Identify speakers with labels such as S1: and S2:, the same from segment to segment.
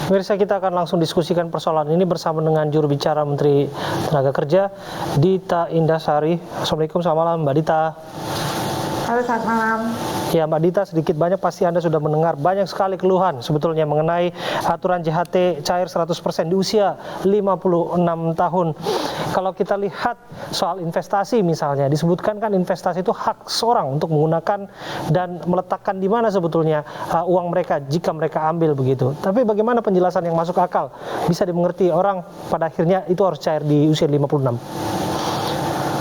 S1: Pemirsa, kita akan langsung diskusikan persoalan ini bersama dengan juru bicara Menteri Tenaga Kerja, Dita Indasari. Assalamualaikum, selamat malam Mbak Dita.
S2: Halo, selamat malam.
S1: Ya Mbak Dita, sedikit banyak pasti Anda sudah mendengar banyak sekali keluhan sebetulnya mengenai aturan JHT cair 100% di usia 56 tahun. Kalau kita lihat soal investasi misalnya, disebutkan kan investasi itu hak seorang untuk menggunakan dan meletakkan di mana sebetulnya uang mereka jika mereka ambil begitu. Tapi bagaimana penjelasan yang masuk akal bisa dimengerti orang pada akhirnya itu harus cair di usia 56?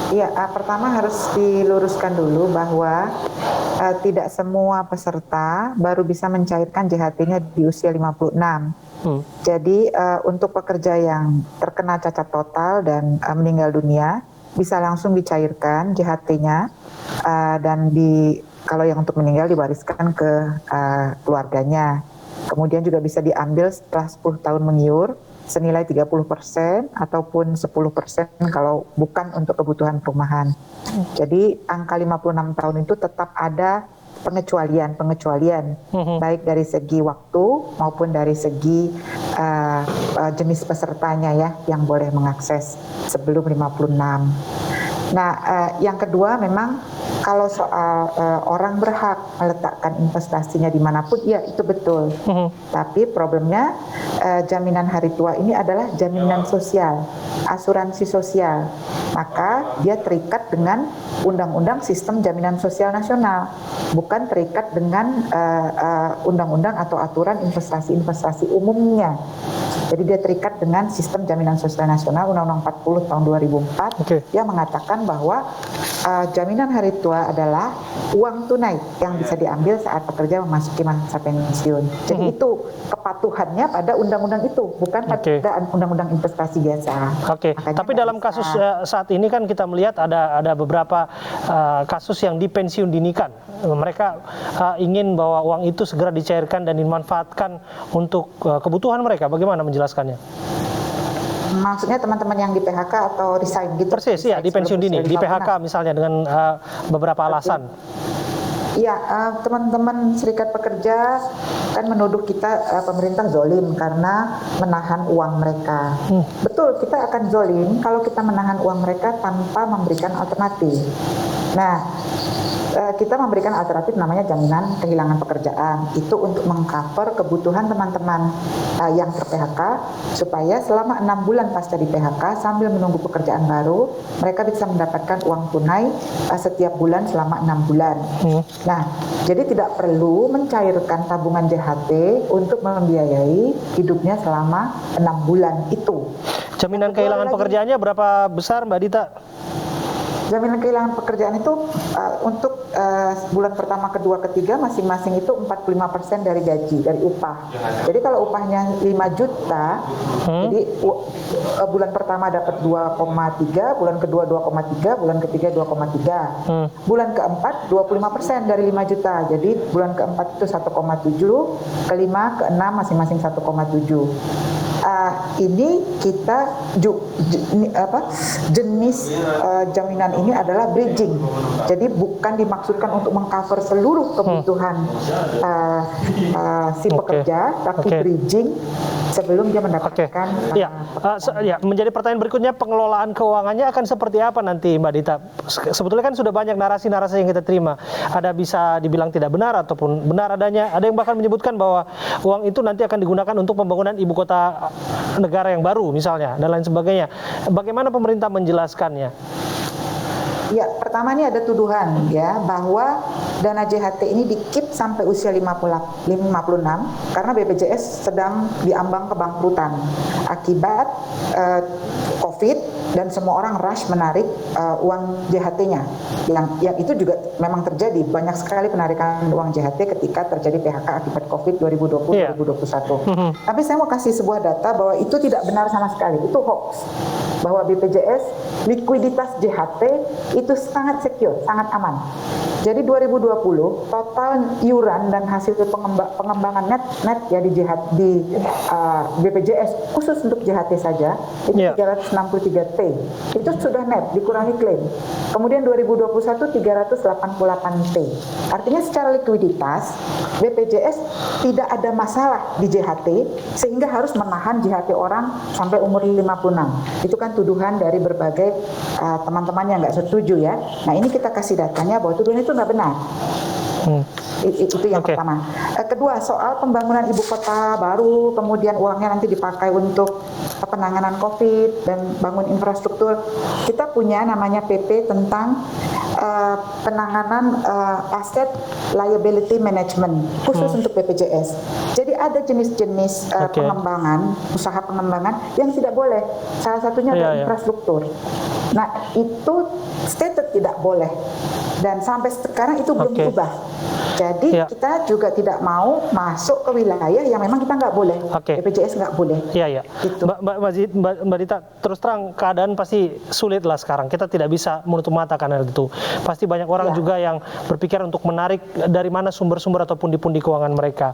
S2: Iya, pertama harus diluruskan dulu bahwa tidak semua peserta baru bisa mencairkan JHT-nya di usia 56. Jadi untuk pekerja yang terkena cacat total dan meninggal dunia bisa langsung dicairkan JHT-nya dan kalau yang untuk meninggal diwariskan ke keluarganya. Kemudian juga bisa diambil setelah 10 tahun mengiur senilai 30% ataupun 10% kalau bukan untuk kebutuhan perumahan. Jadi angka 56 tahun itu tetap ada pengecualian baik dari segi waktu maupun dari segi jenis pesertanya ya yang boleh mengakses sebelum 56. Nah, yang kedua memang kalau soal orang berhak meletakkan investasinya dimanapun, ya itu betul. Tapi problemnya jaminan hari tua ini adalah jaminan sosial, asuransi sosial. Maka dia terikat dengan Undang-Undang Sistem Jaminan Sosial Nasional, bukan terikat dengan undang-undang atau aturan investasi-investasi umumnya. Jadi dia terikat dengan Sistem Jaminan Sosial Nasional Undang-Undang 40 tahun 2004 yang mengatakan bahwa jaminan hari tua adalah uang tunai yang bisa diambil saat pekerja memasuki masa pensiun. Jadi itu kepatuhannya pada undang-undang itu, bukan pada undang-undang investasi biasa.
S1: Tapi dalam kasus saat ini kan kita melihat ada beberapa kasus yang dipensiun dinikan. Mereka ingin bahwa uang itu segera dicairkan dan dimanfaatkan untuk kebutuhan mereka. Bagaimana menjelaskannya?
S2: Maksudnya teman-teman yang di PHK atau resign gitu?
S1: Persis, ya, di pensiun dini, di PHK misalnya dengan beberapa alasan.
S2: Ya, teman-teman serikat pekerja kan menuduh kita pemerintah zolim karena menahan uang mereka. Betul, kita akan zolim kalau kita menahan uang mereka tanpa memberikan alternatif. Nah, kita memberikan alternatif namanya jaminan kehilangan pekerjaan. Itu untuk mengcover kebutuhan teman-teman yang ter-PHK supaya selama 6 bulan pasca di PHK sambil menunggu pekerjaan baru, mereka bisa mendapatkan uang tunai setiap bulan selama 6 bulan. Nah, jadi tidak perlu mencairkan tabungan JHT untuk membiayai hidupnya selama 6 bulan itu.
S1: Jaminan kehilangan pekerjaannya berapa besar Mbak Dita?
S2: Jaminan kehilangan pekerjaan itu untuk bulan pertama, kedua, ketiga masing-masing itu 45% dari gaji, dari upah. Jadi kalau upahnya 5 juta, jadi bulan pertama dapat 2,3, bulan kedua 2,3, bulan ketiga 2,3. Bulan keempat 25% dari 5 juta. Jadi bulan keempat itu 1,7, kelima, keenam masing-masing 1,7. Ini kita jenis jaminan ini adalah bridging. Jadi bukan dimaksudkan untuk mengcover seluruh kebutuhan si pekerja, tapi bridging sebelum dia mendapatkan.
S1: Menjadi pertanyaan berikutnya, pengelolaan keuangannya akan seperti apa nanti Mbak Dita? Sebetulnya kan sudah banyak narasi-narasi yang kita terima. Ada bisa dibilang tidak benar ataupun benar adanya. Ada yang bahkan menyebutkan bahwa uang itu nanti akan digunakan untuk pembangunan ibu kota negara yang baru misalnya dan lain sebagainya. Bagaimana pemerintah menjelaskannya?
S2: Ya, pertama ini ada tuduhan ya bahwa dana JHT ini di-keep sampai usia 56 karena BPJS sedang diambang kebangkrutan akibat COVID dan semua orang rush menarik uang JHT-nya. Yang itu juga memang terjadi, banyak sekali penarikan uang JHT ketika terjadi PHK akibat COVID 2020-2021. Tapi saya mau kasih sebuah data bahwa itu tidak benar sama sekali, itu hoax. Bahwa BPJS likuiditas JHT itu sangat secure, sangat aman. Jadi 2020 total iuran dan hasil pengembangan net ya di BPJS khusus untuk JHT saja itu 363 T. Itu sudah net dikurangi klaim. Kemudian 2021 388 T. Artinya secara likuiditas BPJS tidak ada masalah di JHT sehingga harus menahan JHT orang sampai umur 56. Itu kan tuduhan dari berbagai teman-teman yang nggak setuju ya. Nah ini kita kasih datanya bahwa tuduhan itu nggak benar. Itu yang pertama. Kedua, soal pembangunan ibu kota baru, kemudian uangnya nanti dipakai untuk penanganan COVID dan bangun infrastruktur. Kita punya namanya PP tentang penanganan asset liability management khusus untuk BPJS. Jadi ada jenis-jenis pengembangan, usaha pengembangan yang tidak boleh. Salah satunya adalah infrastruktur. Nah itu stated tidak boleh dan sampai sekarang itu belum diubah. Jadi kita juga tidak mau masuk ke wilayah yang memang kita nggak boleh. BPJS nggak boleh.
S1: Iya.
S2: Gitu.
S1: Mbak Dita, terus terang keadaan pasti sulit lah sekarang. Kita tidak bisa menutup mata karena itu. Pasti banyak orang juga yang berpikir untuk menarik dari mana sumber-sumber atau pundi-pundi keuangan mereka.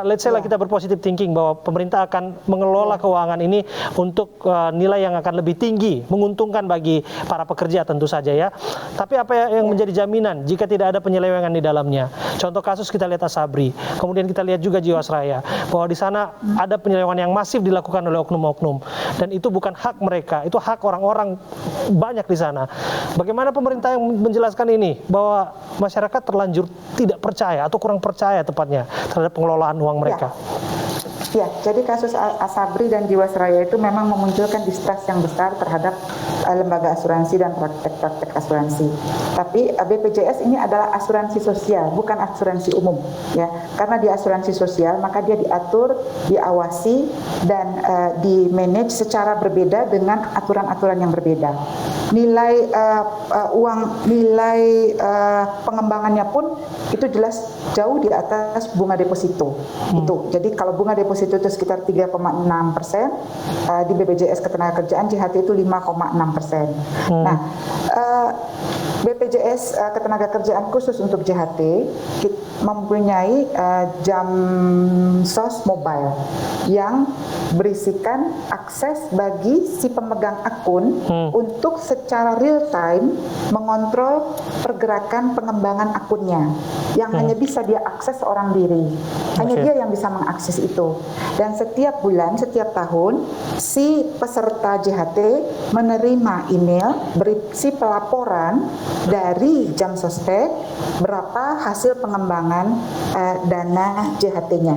S1: Let's say lah kita berpositif thinking bahwa pemerintah akan mengelola keuangan ini untuk nilai yang akan lebih tinggi, menguntungkan bagi para pekerja tentu saja ya. Tapi apa yang menjadi jaminan jika tidak ada penyelewengan di dalamnya? Contoh kasus kita lihat Asabri, kemudian kita lihat juga Jiwasraya, bahwa di sana ada penyelewengan yang masif dilakukan oleh oknum-oknum, dan itu bukan hak mereka, itu hak orang-orang banyak di sana. Bagaimana pemerintah yang menjelaskan ini, bahwa masyarakat terlanjur tidak percaya atau kurang percaya tepatnya terhadap pengelolaan uang mereka?
S2: Ya, jadi kasus Asabri dan Jiwasraya itu memang memunculkan distrust yang besar terhadap lembaga asuransi dan praktek-praktek asuransi. Tapi BPJS ini adalah asuransi sosial, bukan asuransi umum, ya. Karena dia asuransi sosial, maka dia diatur, diawasi, dan di-manage secara berbeda dengan aturan-aturan yang berbeda. Nilai pengembangannya pun itu jelas jauh di atas bunga deposito. Itu. Jadi kalau bunga deposito itu sekitar 3,6%, di BPJS Ketenagakerjaan JHT itu 5,6%. Nah, BPJS Ketenagakerjaan khusus untuk JHT mempunyai jam sos mobile yang berisikan akses bagi si pemegang akun untuk secara real time mengontrol pergerakan pengembangan akunnya yang hanya bisa dia akses seorang diri. Hanya dia yang bisa mengakses itu. Dan setiap bulan, setiap tahun si peserta JHT menerima email berisi pelaporan dari jam sostek berapa hasil pengembangan dana JHT-nya.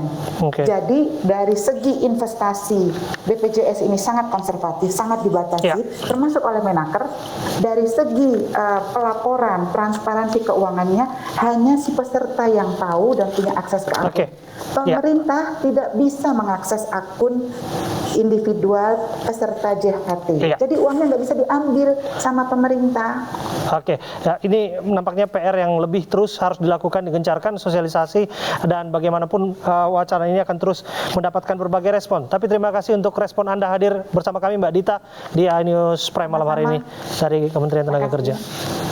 S2: Jadi dari segi investasi BPJS ini sangat konservatif, sangat dibatasi, termasuk oleh Menaker. Dari segi pelaporan, transparansi keuangannya hanya si peserta yang tahu dan punya akses ke akun. Pemerintah tidak bisa mengakses akun individual peserta JHT. Jadi uangnya nggak bisa diambil sama pemerintah.
S1: Ya, ini nampaknya PR yang lebih terus harus dilakukan, digencarkan sosialisasi, dan bagaimanapun wacana ini akan terus mendapatkan berbagai respon. Tapi terima kasih untuk respon Anda hadir bersama kami Mbak Dita di iNews Prime malam hari ini dari Kementerian Tenaga Kerja.